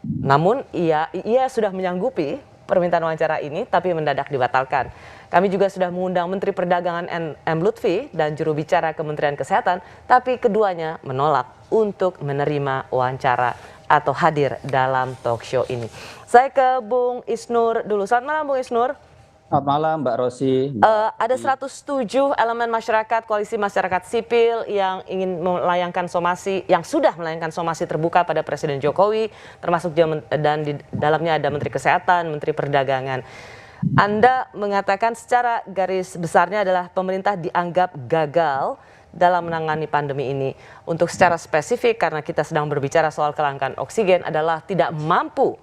Namun ia sudah menyanggupi permintaan wawancara ini, tapi mendadak dibatalkan. Kami juga sudah mengundang Menteri Perdagangan M. Lutfi dan juru bicara Kementerian Kesehatan, tapi keduanya menolak untuk menerima wawancara atau hadir dalam talk show ini. Saya ke Bung Isnur dulu. Selamat malam Bung Isnur. Selamat malam Mbak Rosi. Ada 107 elemen masyarakat, koalisi masyarakat sipil yang ingin melayangkan somasi, yang sudah melayangkan somasi terbuka pada Presiden Jokowi, termasuk dan di dalamnya ada Menteri Kesehatan, Menteri Perdagangan. Anda mengatakan secara garis besarnya adalah pemerintah dianggap gagal dalam menangani pandemi ini. Untuk secara spesifik, karena kita sedang berbicara soal kelangkaan oksigen, adalah tidak mampu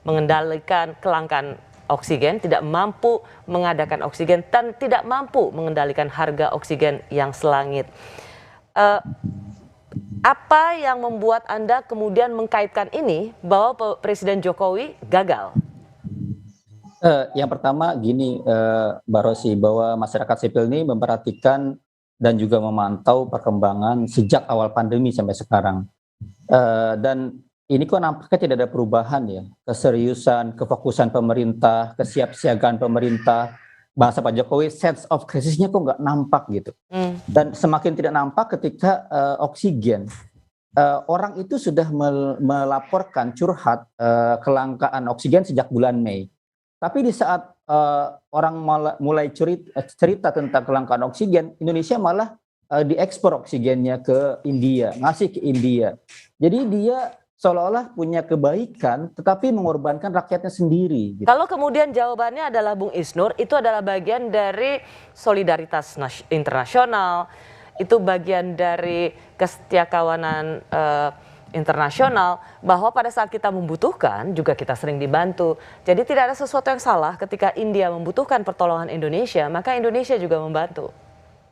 mengendalikan kelangkaan oksigen, tidak mampu mengadakan oksigen, dan tidak mampu mengendalikan harga oksigen yang selangit. Apa yang membuat Anda kemudian mengkaitkan ini bahwa Presiden Jokowi gagal? Yang pertama gini Mbak Rosi, bahwa masyarakat sipil ini memperhatikan dan juga memantau perkembangan sejak awal pandemi sampai sekarang. Dan ini kok nampaknya tidak ada perubahan ya, keseriusan, kefokusan pemerintah, kesiapsiagaan pemerintah. Bahasa Pak Jokowi, sense of crisisnya kok nggak nampak gitu. Dan semakin tidak nampak ketika oksigen. Orang itu sudah melaporkan curhat kelangkaan oksigen sejak bulan Mei. Tapi di saat orang mulai cerita tentang kelangkaan oksigen, Indonesia malah diekspor oksigennya ke India, ngasih ke India. Jadi dia seolah-olah punya kebaikan, tetapi mengorbankan rakyatnya sendiri. Gitu. Kalau kemudian jawabannya adalah Bung Isnur, itu adalah bagian dari solidaritas internasional, itu bagian dari kesetiakawanan internasional, bahwa pada saat kita membutuhkan juga kita sering dibantu. Jadi tidak ada sesuatu yang salah ketika India membutuhkan pertolongan Indonesia, maka Indonesia juga membantu.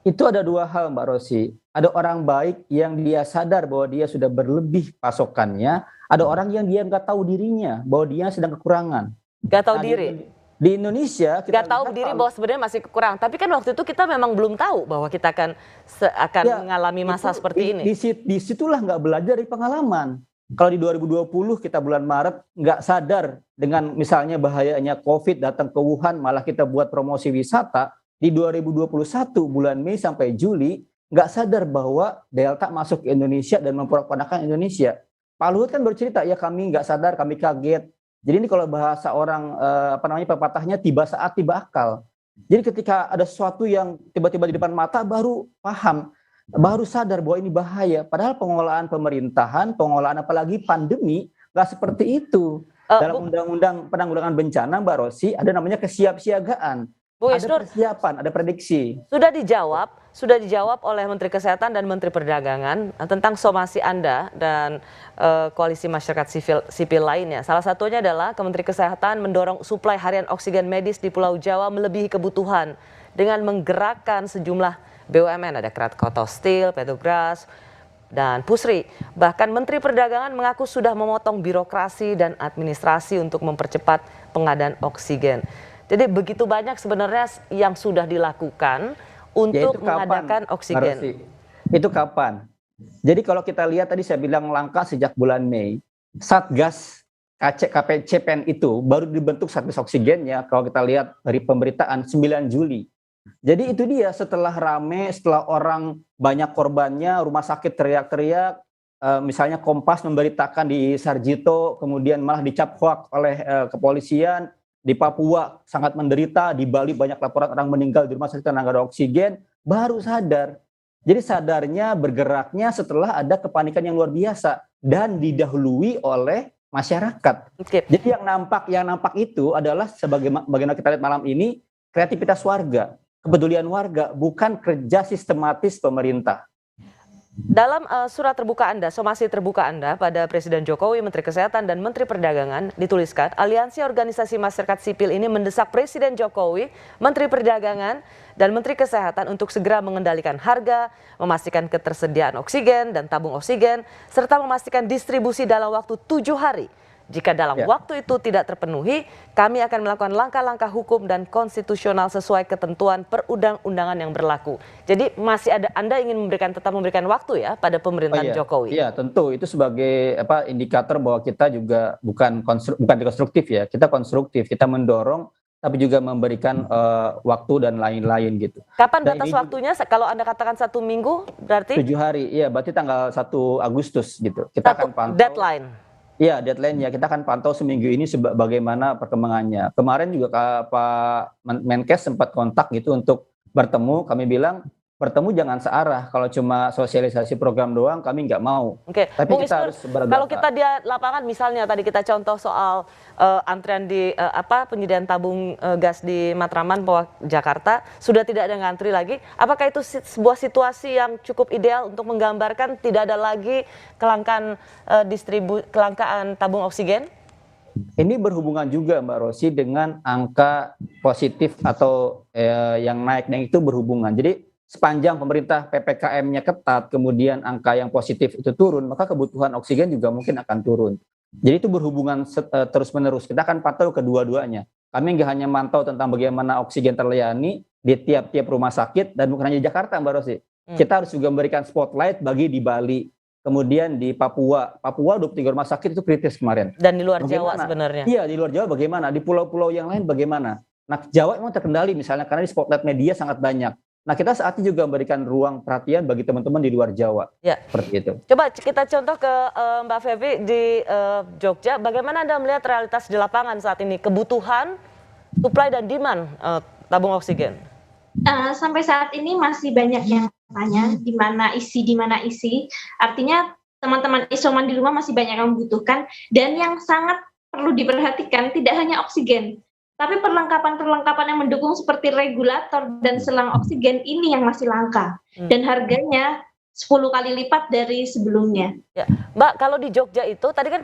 Itu ada dua hal Mbak Rosi. Ada orang baik yang dia sadar bahwa dia sudah berlebih pasokannya, ada orang yang dia nggak tahu dirinya bahwa dia sedang kekurangan. Nggak tahu diri. Di Indonesia kita nggak tahu diri bahwa sebenarnya masih kekurangan, tapi kan waktu itu kita memang belum tahu bahwa kita akan mengalami masa seperti ini. Disitulah nggak belajar dari pengalaman. Kalau di 2020 kita bulan Maret nggak sadar dengan misalnya bahayanya COVID datang ke Wuhan, malah kita buat promosi wisata. Di 2021 bulan Mei sampai Juli nggak sadar bahwa Delta masuk ke Indonesia dan memporak-porandakan Indonesia. Pak Luhut kan bercerita, ya kami nggak sadar, kami kaget. Jadi ini kalau bahasa orang pepatahnya tiba saat tiba akal. Jadi ketika ada sesuatu yang tiba-tiba di depan mata baru paham, baru sadar bahwa ini bahaya. Padahal pengelolaan pemerintahan, pengelolaan apalagi pandemi nggak seperti itu. Dalam Undang-Undang Penanggulangan Bencana, Mbak Rosi, ada namanya kesiapsiagaan. Ada persiapan, ada prediksi. Sudah dijawab oleh Menteri Kesehatan dan Menteri Perdagangan tentang somasi Anda dan koalisi masyarakat sipil lainnya. Salah satunya adalah Kementerian Kesehatan mendorong suplai harian oksigen medis di Pulau Jawa melebihi kebutuhan dengan menggerakkan sejumlah BUMN, ada Krakatau Steel, Petrobras, dan Pusri. Bahkan Menteri Perdagangan mengaku sudah memotong birokrasi dan administrasi untuk mempercepat pengadaan oksigen. Jadi begitu banyak sebenarnya yang sudah dilakukan untuk mengadakan oksigen. Itu kapan? Jadi kalau kita lihat tadi saya bilang langkah sejak bulan Mei. Satgas KPCPEN itu baru dibentuk Satgas oksigennya kalau kita lihat dari pemberitaan 9 Juli. Jadi itu dia, setelah rame, setelah orang banyak korbannya, rumah sakit teriak-teriak, misalnya Kompas memberitakan di Sarjito, kemudian malah dicap hoax oleh kepolisian. Di Papua sangat menderita, di Bali banyak laporan orang meninggal di rumah sakit karena nggak ada oksigen, baru sadar. Jadi sadarnya, bergeraknya setelah ada kepanikan yang luar biasa dan didahului oleh masyarakat. Jadi yang nampak itu adalah sebagaimana kita lihat malam ini, kreativitas warga. kepedulian warga, bukan kerja sistematis pemerintah. Dalam surat terbuka Anda, somasi terbuka Anda pada Presiden Jokowi, Menteri Kesehatan, dan Menteri Perdagangan dituliskan, Aliansi Organisasi Masyarakat Sipil ini mendesak Presiden Jokowi, Menteri Perdagangan, dan Menteri Kesehatan untuk segera mengendalikan harga, memastikan ketersediaan oksigen dan tabung oksigen, serta memastikan distribusi dalam waktu 7 hari. Jika dalam waktu itu tidak terpenuhi, kami akan melakukan langkah-langkah hukum dan konstitusional sesuai ketentuan perundang-undangan yang berlaku. Jadi masih ada, Anda ingin tetap memberikan waktu ya pada pemerintahan Jokowi? Iya, tentu itu sebagai indikator bahwa kita juga bukan konstruktif ya, kita konstruktif, kita mendorong tapi juga memberikan waktu dan lain-lain gitu. Kapan batas waktunya? Kalau Anda katakan 1 minggu, berarti 7 hari, iya berarti tanggal 1 Agustus gitu. Kita akan pantau. Deadline. Iya, deadline-nya kita akan pantau seminggu ini bagaimana perkembangannya. Kemarin juga Pak Menkes sempat kontak gitu untuk bertemu. Kami bilang bertemu jangan searah. Kalau cuma sosialisasi program doang, kami nggak mau. Oke. Tapi kita harus berdata. Kalau kita di lapangan, misalnya tadi kita contoh soal antrian di penyediaan tabung gas di Matraman, Jakarta, sudah tidak ada ngantri lagi. Apakah itu sebuah situasi yang cukup ideal untuk menggambarkan tidak ada lagi kelangkaan tabung oksigen? Ini berhubungan juga Mbak Rosi dengan angka positif atau yang naik, dan itu berhubungan. Jadi sepanjang pemerintah PPKM-nya ketat, kemudian angka yang positif itu turun, maka kebutuhan oksigen juga mungkin akan turun. Jadi itu berhubungan terus-menerus. Kita akan pantau kedua-duanya. Kami nggak hanya mantau tentang bagaimana oksigen terlayani di tiap-tiap rumah sakit, dan bukan hanya di Jakarta, Mbak Rosi. Kita harus juga memberikan spotlight bagi di Bali, kemudian di Papua. Papua 23 rumah sakit itu kritis kemarin. Dan di luar Jawa sebenarnya. Iya, di luar Jawa bagaimana? Di pulau-pulau yang lain bagaimana? Nah, Jawa memang terkendali misalnya karena di spotlight media sangat banyak. Nah, kita saat ini juga memberikan ruang perhatian bagi teman-teman di luar Jawa. Ya. Seperti itu. Coba kita contoh ke Mbak Fevi di Jogja. Bagaimana Anda melihat realitas di lapangan saat ini? Kebutuhan, supply dan demand tabung oksigen. Sampai saat ini masih banyak yang tanya di mana isi. Artinya teman-teman isoman di rumah masih banyak yang membutuhkan. Dan yang sangat perlu diperhatikan tidak hanya oksigen, tapi perlengkapan-perlengkapan yang mendukung seperti regulator dan selang oksigen ini yang masih langka. Dan harganya 10 kali lipat dari sebelumnya. Ya, Mbak, kalau di Jogja itu, tadi kan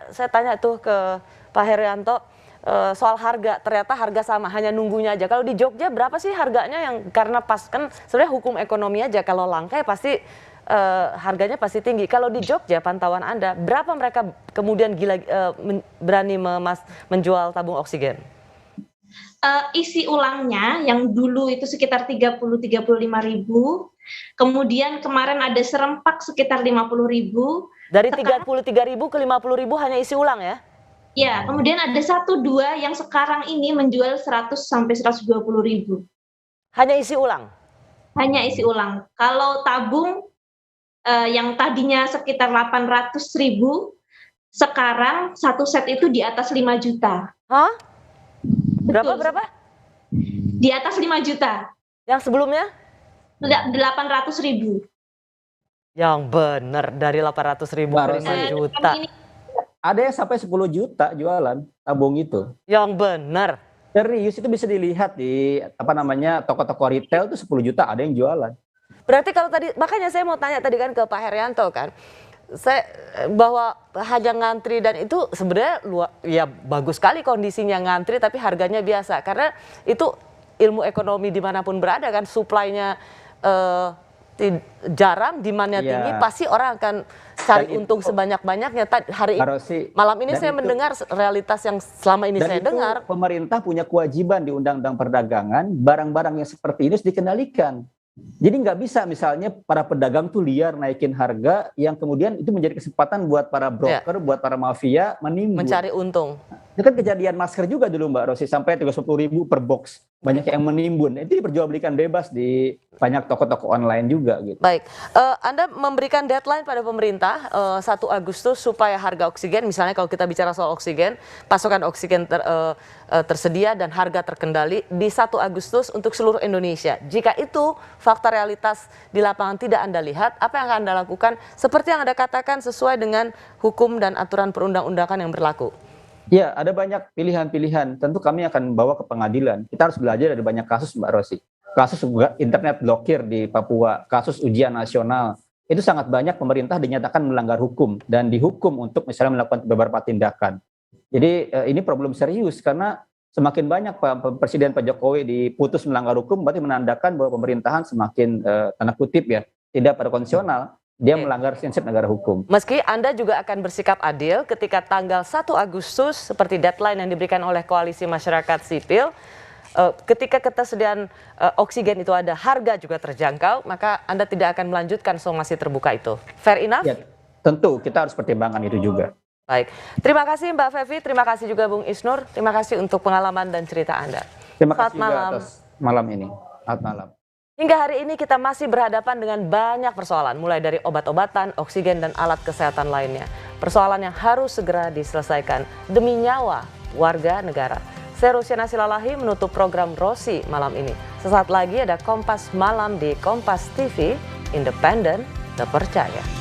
saya tanya tuh ke Pak Herianto soal harga, ternyata harga sama, hanya nunggunya aja. Kalau di Jogja berapa sih harganya yang, karena pas kan sebenarnya hukum ekonomi aja, kalau langka ya pasti harganya pasti tinggi. Kalau di Jogja, pantauan Anda, berapa mereka kemudian berani menjual tabung oksigen? Isi ulangnya yang dulu itu sekitar 30-35 ribu, kemudian kemarin ada serempak sekitar 50 ribu. Dari 33 ribu ke 50 ribu hanya isi ulang ya? Ya, kemudian ada 1-2 yang sekarang ini menjual 100 sampai 120 ribu. Hanya isi ulang? Hanya isi ulang. Kalau tabung yang tadinya sekitar 800 ribu, sekarang satu set itu di atas 5 juta. Hah? Berapa? Di atas 5 juta. Yang sebelumnya? 800 ribu. Yang benar, dari 800 ribu ke 5 juta. Ada yang sampai 10 juta jualan tabung itu. Yang benar. Serius, itu bisa dilihat di toko-toko retail itu 10 juta ada yang jualan. Berarti kalau tadi, makanya saya mau tanya tadi kan ke Pak Herianto kan, bahwa hanya ngantri dan itu sebenarnya ya bagus sekali kondisinya ngantri tapi harganya biasa, karena itu ilmu ekonomi dimanapun berada kan, supply-nya jarang, demand-nya tinggi, pasti orang akan cari untung sebanyak-banyaknya. Malam ini saya mendengar realitas yang selama ini saya dengar. Pemerintah punya kewajiban di Undang-Undang Perdagangan, barang-barang yang seperti ini harus dikendalikan. Jadi nggak bisa misalnya para pedagang tuh liar naikin harga yang kemudian itu menjadi kesempatan buat para broker, buat para mafia menimbun. Mencari untung. Itu kan kejadian masker juga dulu Mbak Rosi, sampai 30 ribu per box. Banyak yang menimbun. Itu diperjualbelikan bebas di banyak toko-toko online juga gitu. Baik, Anda memberikan deadline pada pemerintah 1 Agustus supaya harga oksigen, misalnya kalau kita bicara soal oksigen, pasokan oksigen tersedia dan harga terkendali di 1 Agustus untuk seluruh Indonesia. Jika itu fakta realitas di lapangan tidak Anda lihat, apa yang akan Anda lakukan? Seperti yang Anda katakan, sesuai dengan hukum dan aturan perundang-undangan yang berlaku. Ya, ada banyak pilihan-pilihan. Tentu kami akan bawa ke pengadilan. Kita harus belajar dari banyak kasus, Mbak Rosi. kasus internet blokir di Papua, kasus ujian nasional, itu sangat banyak pemerintah dinyatakan melanggar hukum dan dihukum untuk misalnya melakukan beberapa tindakan. Jadi ini problem serius karena semakin banyak Presiden Pak Jokowi diputus melanggar hukum, berarti menandakan bahwa pemerintahan semakin tanda kutip ya tidak pada konstitusional, dia melanggar prinsip negara hukum. Meski Anda juga akan bersikap adil ketika tanggal 1 Agustus seperti deadline yang diberikan oleh Koalisi Masyarakat Sipil, ketika ketersediaan oksigen itu ada, harga juga terjangkau, maka Anda tidak akan melanjutkan somasi terbuka itu. Fair enough? Ya, tentu kita harus pertimbangkan itu juga. Baik, terima kasih Mbak Fevi, terima kasih juga Bung Isnur, terima kasih untuk pengalaman dan cerita Anda. Terima kasih malam. juga atas malam ini. Selamat malam. Hingga hari ini kita masih berhadapan dengan banyak persoalan, mulai dari obat-obatan, oksigen, dan alat kesehatan lainnya. Persoalan yang harus segera diselesaikan demi nyawa warga negara. Saya Rusiana Silalahi menutup program Rosi malam ini. Sesaat lagi ada Kompas Malam di Kompas TV, independen, terpercaya.